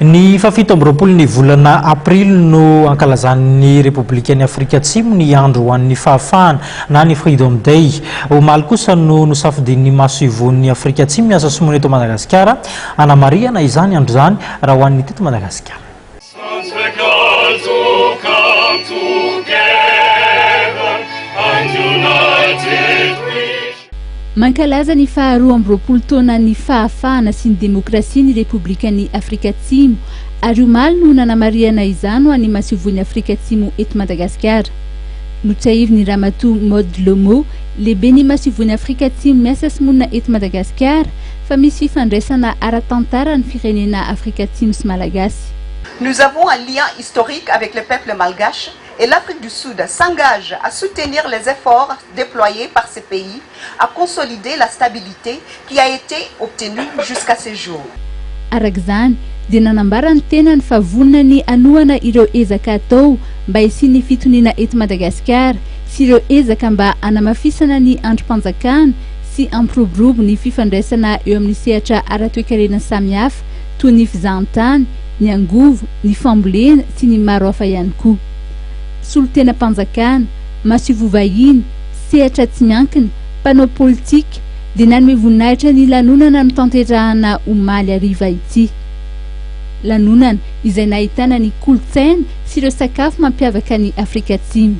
Ny fafito amby roapolo ny volana aprily no ankalazan'ny Republikan'ny Afrika Atsimo ny andro ho an'ny fahafahana na ny Freedom Day. Omaly kosa no nosafidin'ny maso ivon'ny Afrika Atsimo miasa simoana eto Madagasikara. Anamarihana izany andro zany raha ho an'ny teto Madagasikara. Mankalaza ny faharoa amby roapolo taona ny fahafahana sy ny demokrasia ny Republikan'ny Afrika Atsimo ary omaly no nanamariana izany ho an'ny maso ivon'ny Afrika Atsimo eto Madagasikara. Notsahivin'ny Ramatoa Maud Lomo, lehibe ny maso ivon'ny Afrika Atsimo miasa simoana eto Madagasikara fa misy fifandraisana ara-tantara ny firenena Afrika Atsimo sy Malagasy. Nous avons un lien historique avec le peuple malgache et l'Afrique du Sud s'engage à soutenir les efforts déployés par ces pays à consolider la stabilité qui a été obtenue jusqu'à ce jour. Arak'izany dia nanambarany tena ny favonina ny anohana ireo ezaka atao mba hisiany fitoniana eto Madagasikara sy ireo ezaka mba hanamafisana ny androm-panjakana sy ampiroborobo ny fifandraisana eo amin'ny sehatra ara-toekarena samihafa toy ny fizahan-tany, ny angovo, ny fambolena sy ny maro hafa ihany koa. Solotena mpanjakana, maso ivovahiny, sehatra tsy miankina, mpanao politika dia nanome voninahitra ny lanonana no tanterahana omaly hariva ity. Lanonana izay nahitana ny kolontsaina sy ireo sakafo mampiavaka ny Afrika Atsimo.